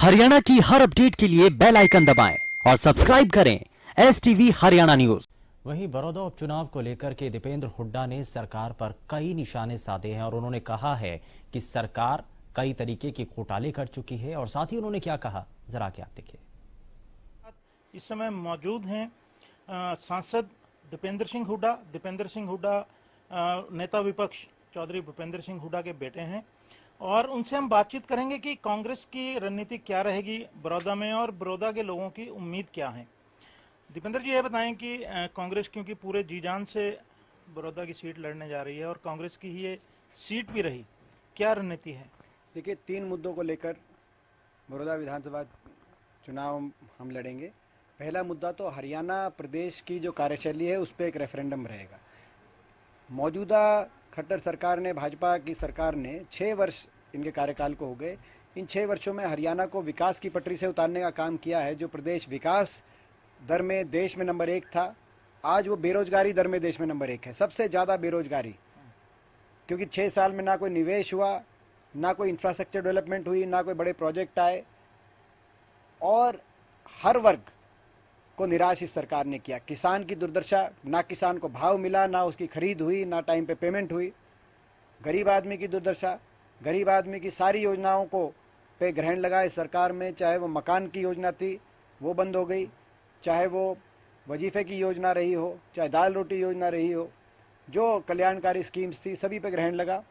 हरियाणा की हर अपडेट के लिए बेल आइकन दबाएं और सब्सक्राइब करें STV हरियाणा न्यूज। वहीं बड़ौदा उपचुनाव को लेकर के दीपेंद्र हुड्डा ने सरकार पर कई निशाने साधे हैं और उन्होंने कहा है कि सरकार कई तरीके के घोटाले कर चुकी है। और साथ ही उन्होंने क्या कहा, जरा के आप देखिए। इस समय मौजूद हैं सांसद दीपेंद्र सिंह हुड्डा नेता विपक्ष चौधरी भूपेंद्र सिंह हुड्डा के बेटे हैं और उनसे हम बातचीत करेंगे कि कांग्रेस की रणनीति क्या रहेगी बड़ौदा में और बड़ौदा के लोगों की उम्मीद क्या है। दीपेंद्र जी, ये बताएं कि कांग्रेस क्योंकि पूरे जी जान से बड़ौदा की सीट लड़ने जा रही है और कांग्रेस की ही ये सीट भी रही, क्या रणनीति है? देखिए, 3 मुद्दों को लेकर बड़ौदा विधानसभा चुनाव हम लड़ेंगे। पहला मुद्दा तो हरियाणा प्रदेश की जो कार्यशैली है उस पर एक रेफरेंडम रहेगा। मौजूदा खट्टर सरकार ने, भाजपा की सरकार ने 6 वर्ष इनके कार्यकाल को हो गए। इन 6 वर्षों में हरियाणा को विकास की पटरी से उतारने का काम किया है। जो प्रदेश विकास दर में देश में नंबर 1 था, आज वो बेरोजगारी दर में देश में नंबर 1 है, सबसे ज्यादा बेरोजगारी। क्योंकि 6 साल में ना कोई निवेश हुआ, ना कोई इंफ्रास्ट्रक्चर डेवलपमेंट हुई, ना कोई बड़े प्रोजेक्ट आए और हर वर्ग को निराश इस सरकार ने किया। किसान की दुर्दशा, ना किसान को भाव मिला, ना उसकी खरीद हुई, ना टाइम पे पेमेंट हुई। गरीब आदमी की दुर्दशा, गरीब आदमी की सारी योजनाओं को पे ग्रहण लगा इस सरकार में। चाहे वो मकान की योजना थी वो बंद हो गई, चाहे वो वजीफे की योजना रही हो, चाहे दाल रोटी योजना रही हो, जो कल्याणकारी स्कीम्स थी सभी पे ग्रहण लगा।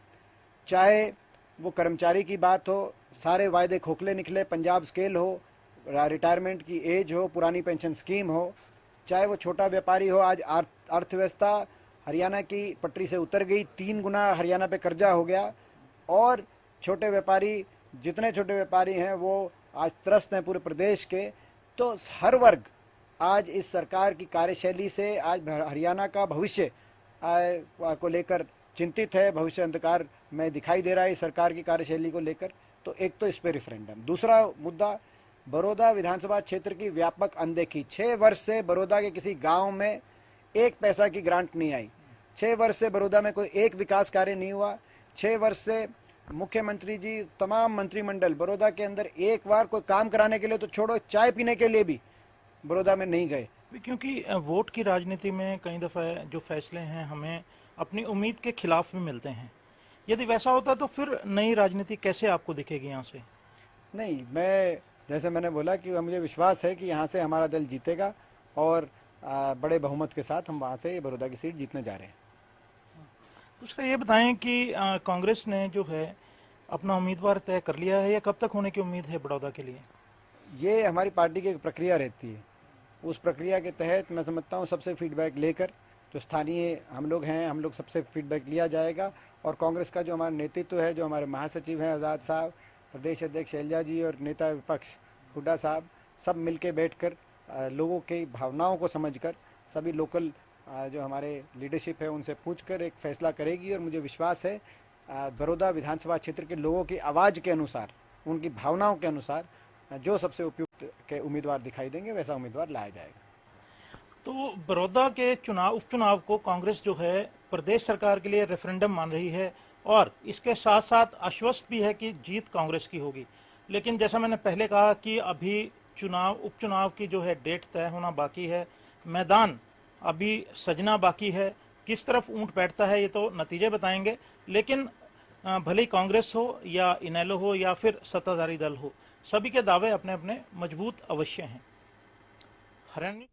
चाहे वो कर्मचारी की बात हो, सारे वायदे खोखले निकले। पंजाब स्केल हो, रिटायरमेंट की एज हो, पुरानी पेंशन स्कीम हो, चाहे वो छोटा व्यापारी हो, आज अर्थव्यवस्था हरियाणा की पटरी से उतर गई। 3 गुना हरियाणा पे कर्जा हो गया और छोटे व्यापारी, जितने छोटे व्यापारी हैं वो आज त्रस्त हैं पूरे प्रदेश के। तो हर वर्ग आज इस सरकार की कार्यशैली से आज हरियाणा का भविष्य को लेकर चिंतित है। भविष्य अंधकार में दिखाई दे रहा है इस सरकार की कार्यशैली को लेकर। तो एक तो इस पे रेफरेंडम। दूसरा मुद्दा, बड़ौदा विधानसभा क्षेत्र की व्यापक अनदेखी। 6 वर्ष से बड़ौदा के किसी गांव में 1 पैसा की ग्रांट नहीं आई। 6 वर्ष से बड़ौदा में कोई एक विकास कार्य नहीं हुआ। 6 वर्ष से मुख्यमंत्री जी, तमाम मंत्रिमंडल बड़ौदा के अंदर एक बार कोई काम कराने के लिए तो छोड़ो, चाय पीने के लिए भी बड़ौदा में नहीं गए। क्योंकि वोट की राजनीति में कई दफा जो फैसले हैं हमें अपनी उम्मीद के खिलाफ भी मिलते हैं। यदि वैसा होता तो फिर नई राजनीति कैसे आपको दिखेगी यहाँ से? नहीं, मैं जैसे मैंने बोला कि मुझे विश्वास है कि यहाँ से हमारा दल जीतेगा और बड़े बहुमत के साथ हम वहाँ से बड़ौदा की सीट जीतने जा रहे हैं। दूसरा ये बताएं कि कांग्रेस ने जो है अपना उम्मीदवार तय कर लिया है या कब तक होने की उम्मीद है बड़ौदा के लिए? ये हमारी पार्टी की एक प्रक्रिया रहती है। उस प्रक्रिया के तहत मैं समझता हूँ सबसे फीडबैक लेकर, जो स्थानीय हम लोग हैं, हम लोग सबसे फीडबैक लिया जाएगा और कांग्रेस का जो हमारा नेतृत्व है, जो हमारे महासचिव हैं आज़ाद साहब, प्रदेश अध्यक्ष शैलजा जी और नेता विपक्ष हुड्डा साहब, सब मिलके बैठकर लोगों की भावनाओं को समझकर सभी लोकल जो हमारे लीडरशिप है उनसे पूछकर एक फैसला करेगी। और मुझे विश्वास है बड़ौदा विधानसभा क्षेत्र के लोगों की आवाज़ के अनुसार, उनकी भावनाओं के अनुसार जो सबसे उपयुक्त के उम्मीदवार दिखाई देंगे वैसा उम्मीदवार लाया जाएगा। तो बड़ौदा के उपचुनाव को कांग्रेस जो है प्रदेश सरकार के लिए रेफरेंडम मान रही है और इसके साथ साथ आश्वस्त भी है कि जीत कांग्रेस की होगी। लेकिन जैसा मैंने पहले कहा कि अभी उपचुनाव की जो है डेट तय होना बाकी है, मैदान अभी सजना बाकी है। किस तरफ ऊंट बैठता है ये तो नतीजे बताएंगे। लेकिन भले ही कांग्रेस हो या इनेलो हो या फिर सत्ताधारी दल हो, सभी के दावे अपने अपने मजबूत अवश्य हैं। हरियाणा